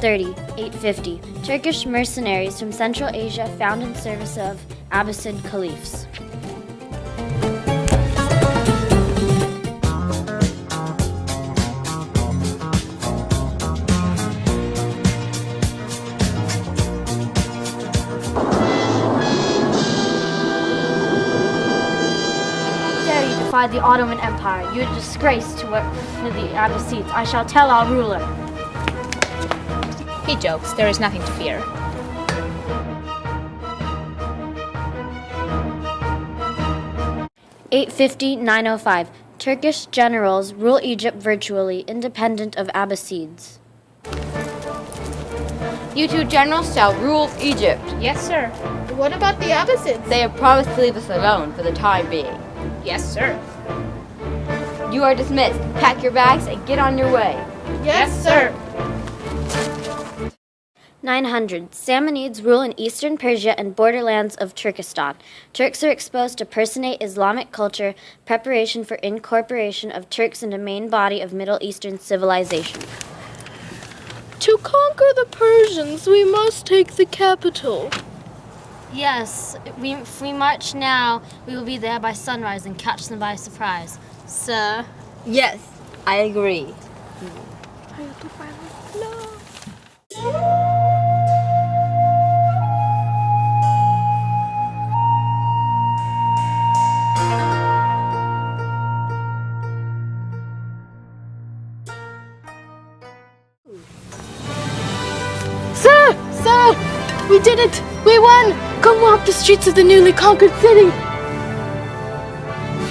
30, 850. Turkish mercenaries from Central Asia found in service of Abbasid caliphs. Defy the Ottoman Empire. You're a disgrace to work for the Abbasids. I shall tell our ruler. He jokes. There is nothing to fear. (850–905). Turkish generals rule Egypt virtually, independent of Abbasids. You two generals shall rule Egypt. Yes, sir. What about the Abbasids? They have promised to leave us alone for the time being. Yes, sir. You are dismissed. Pack your bags and get on your way. Yes, sir. 900. Samanids rule in eastern Persia and borderlands of Turkestan. Turks are exposed to personate Islamic culture, preparation for incorporation of Turks into main body of Middle Eastern civilization. To conquer the Persians, we must take the capital. Yes, if we march now, we will be there by sunrise and catch them by surprise. Sir? Yes, I agree. Sir! Sir! We did it! We won! Come walk the streets of the newly conquered city!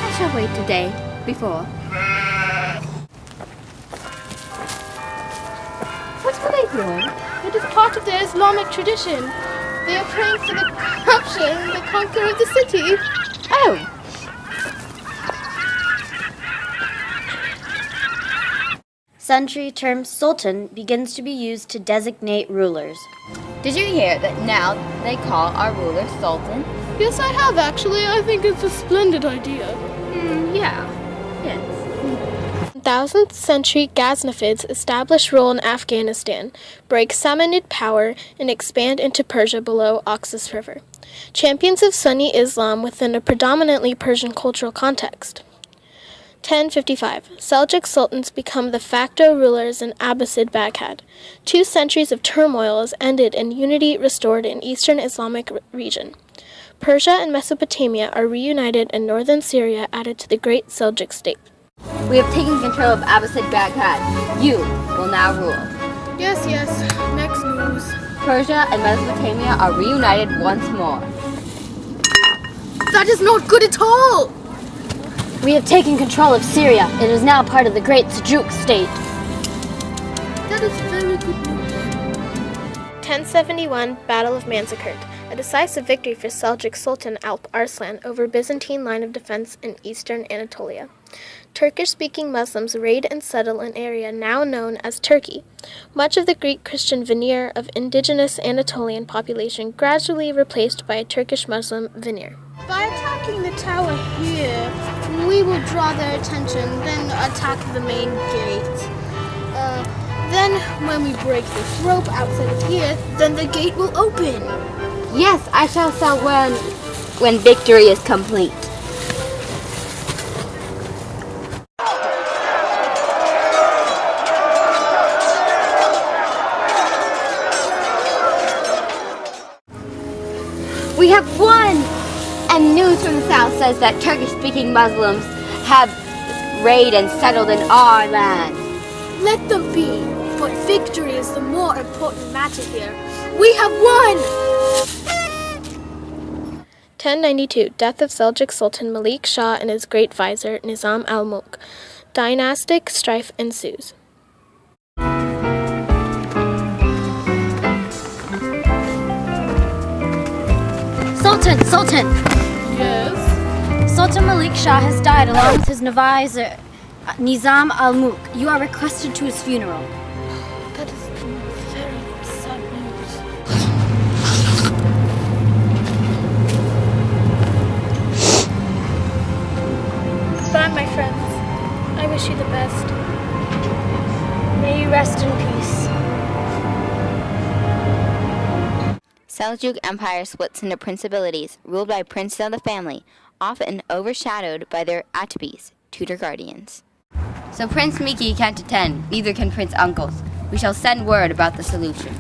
I shall wait today before. What were they doing? It is part of their Islamic tradition. They are praying for the corruption, the conqueror of the city. Oh! Century term sultan begins to be used to designate rulers. Did you hear that now they call our ruler Sultan? Yes, I have actually. I think it's a splendid idea. Yeah. Yes. 1000th century Ghaznavids establish rule in Afghanistan, break Samanid power, and expand into Persia below Oxus River. Champions of Sunni Islam within a predominantly Persian cultural context. 1055. Seljuk sultans become the facto rulers in Abbasid Baghdad. 2 centuries of turmoil is ended and unity restored in eastern Islamic region. Persia and Mesopotamia are reunited and northern Syria added to the great Seljuk state. We have taken control of Abbasid Baghdad. You will now rule. Yes. Next news. Persia and Mesopotamia are reunited once more. That is not good at all! We have taken control of Syria. It is now part of the great Seljuk state. That is very good news. 1071 Battle of Manzikert, a decisive victory for Seljuk Sultan Alp Arslan over Byzantine line of defense in eastern Anatolia. Turkish-speaking Muslims raid and settle an area now known as Turkey. Much of the Greek Christian veneer of indigenous Anatolian population gradually replaced by a Turkish Muslim veneer. By attacking the tower here, we will draw their attention, then attack the main gate. Then, when we break this rope outside of here, then the gate will open. Yes, I shall sell when victory is complete. We have won! And news from the south says that Turkish-speaking Muslims have raided and settled in our land. Let them be, but victory is the more important matter here. We have won! 1092 Death of Seljuk Sultan Malik Shah and his great vizier Nizam al-Mulk. Dynastic strife ensues. Sultan! Yes? Sultan Malik Shah has died along with his advisor, Nizam al-Mulk. You are requested to his funeral. That is very sad news. Goodbye, my friends. I wish you the best. May you rest in peace. Seljuk Empire splits into principalities ruled by princes of the family, often overshadowed by their atbis, tutor guardians. So Prince Miki can't attend, neither can Prince Uncles. We shall send word about the solution.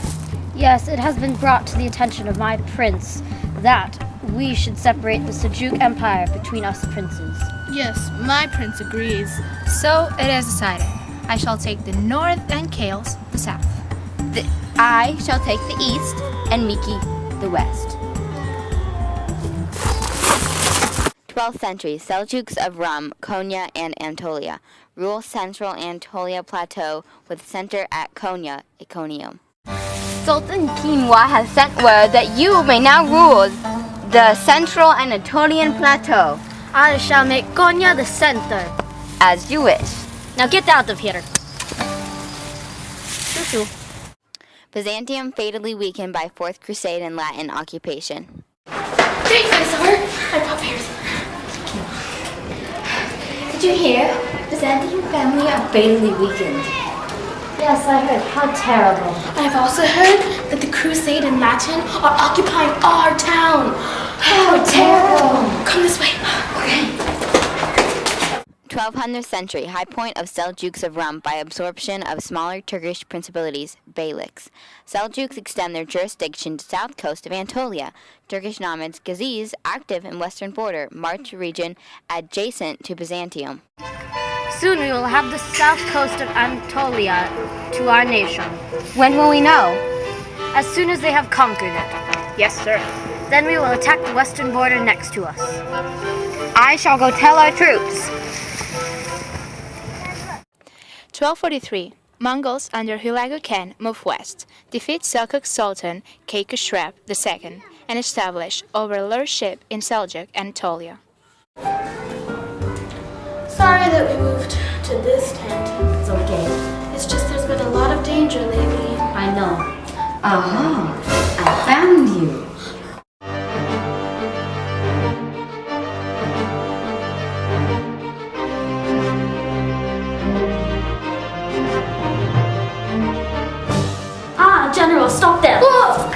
Yes, it has been brought to the attention of my prince that we should separate the Seljuk Empire between us princes. Yes, my prince agrees. So it is decided. I shall take the north and Kales the south. I shall take the east and Miki the west. 12th century, Seljuks of Rum, Konya, and Anatolia rule central Anatolia plateau with center at Konya, Iconium. Sultan Kinwa has sent word that you may now rule the central Anatolian plateau. I shall make Konya the center. As you wish. Now get out of here. Shoo-shoo. Byzantium fatally weakened by Fourth Crusade and Latin occupation. Did you hear? Byzantium family are fatally weakened. Yes, I heard. How terrible. I've also heard that the Crusade and Latin are occupying our town. How terrible! Come this way. 1200th century, high point of Seljuks of Rum by absorption of smaller Turkish principalities, Beyliks. Seljuks extend their jurisdiction to south coast of Anatolia. Turkish nomads, Gazis, active in western border, March region adjacent to Byzantium. Soon we will have the south coast of Anatolia to our nation. When will we know? As soon as they have conquered it. Yes, sir. Then we will attack the western border next to us. I shall go tell our troops. 1243. Mongols under Hulagu Khan move west, defeat Seljuk Sultan Kaykushrep II, and establish overlordship in Seljuk Anatolia. Sorry that we moved to this tent. It's okay. It's just there's been a lot of danger lately. I know. Aha! I found you. General, stop them! Whoa!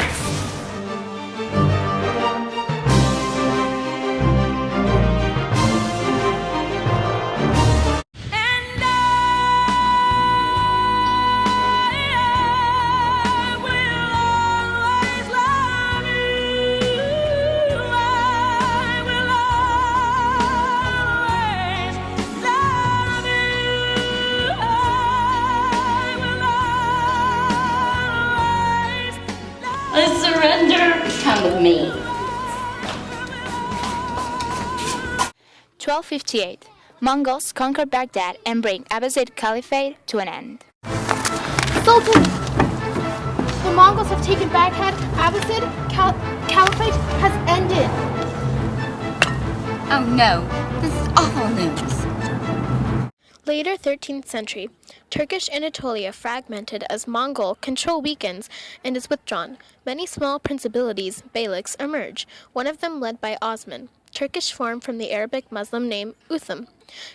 I surrender! Come with me. 1258. Mongols conquer Baghdad and bring Abbasid Caliphate to an end. Sultan! The Mongols have taken Baghdad. Abbasid Caliphate has ended. Oh no, this is awful news. Later 13th century, Turkish Anatolia fragmented as Mongol control weakens and is withdrawn. Many small principalities, beyliks, emerge, one of them led by Osman, Turkish form from the Arabic Muslim name Uthman.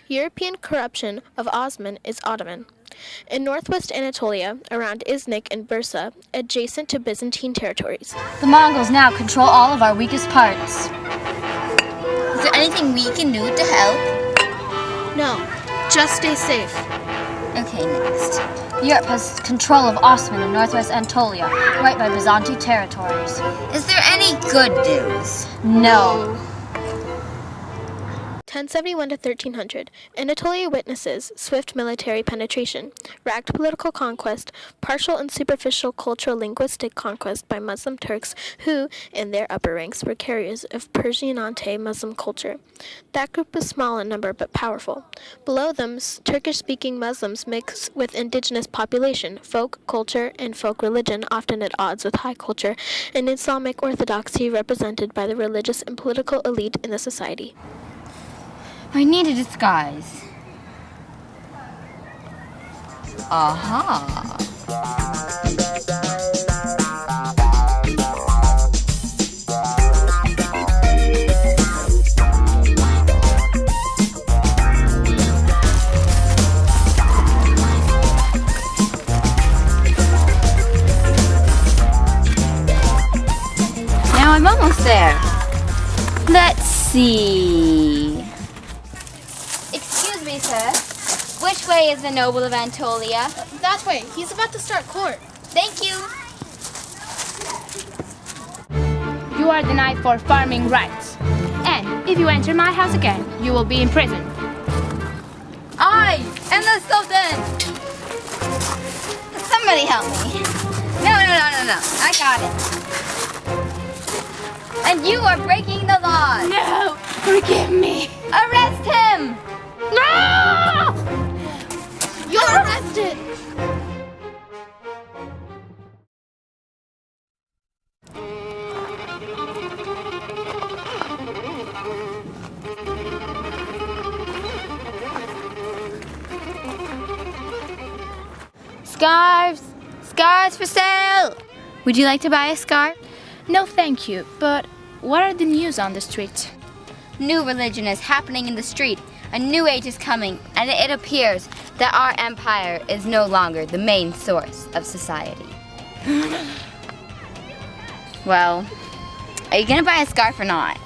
European corruption of Osman is Ottoman. In northwest Anatolia, around Iznik and Bursa, adjacent to Byzantine territories. The Mongols now control all of our weakest parts. Is there anything we can do to help? No, just stay safe. Okay, next. Europe has control of Osman in northwest Anatolia, right by Byzantine territories. Is there any good news? No. 1071 to 1300, Anatolia witnesses swift military penetration, ragged political conquest, partial and superficial cultural linguistic conquest by Muslim Turks who, in their upper ranks, were carriers of Persianate Muslim culture. That group was small in number but powerful. Below them, Turkish-speaking Muslims mix with indigenous population, folk culture, and folk religion, often at odds with high culture, and Islamic orthodoxy represented by the religious and political elite in the society. I need a disguise. Aha! Now I'm almost there. Let's see. Excuse me, sir. Which way is the noble of Anatolia? That way. He's about to start court. Thank you. You are denied for farming rights. And if you enter my house again, you will be imprisoned. I am the Sultan! Somebody help me. No. I got it. And you are breaking the law. No! Forgive me! Arrest him! No! You're arrested! Scarves! Scarves for sale! Would you like to buy a scarf? No, thank you. But what are the news on the street? New religion is happening in the street. A new age is coming, and it appears that our empire is no longer the main source of society. Well, are you gonna buy a scarf or not?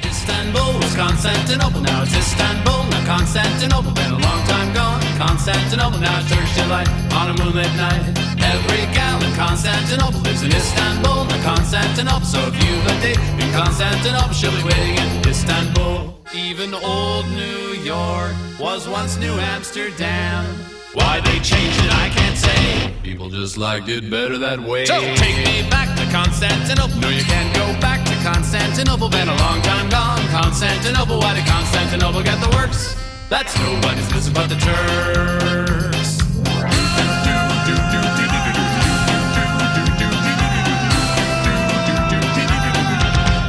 Istanbul was Constantinople, now it's Istanbul, now Constantinople, been a long time gone. Constantinople, now it's Turkish delight on a moonlit night. Every gal in Constantinople lives in Istanbul, now Constantinople. So if you've a date in Constantinople, she'll be waiting in Istanbul. Even old New York was once New Amsterdam. Why they changed it, I can't say. People just liked it better that way. So take me back to Constantinople. No, you can't go back to Constantinople. Been a long time gone. Constantinople, why did Constantinople get the works? That's nobody's business but the Turks.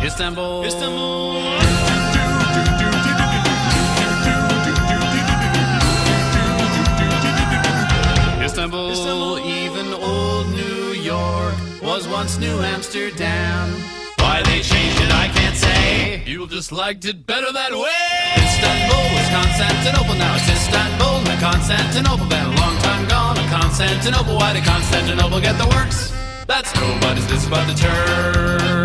Istanbul. Istanbul. Istanbul, even old New York was once New Amsterdam. Why they changed it, I can't say. People just liked it better that way. Istanbul was Constantinople, now it's Istanbul. Now Constantinople, been a long time gone. Constantinople, why did Constantinople get the works? That's nobody's business but the Turks.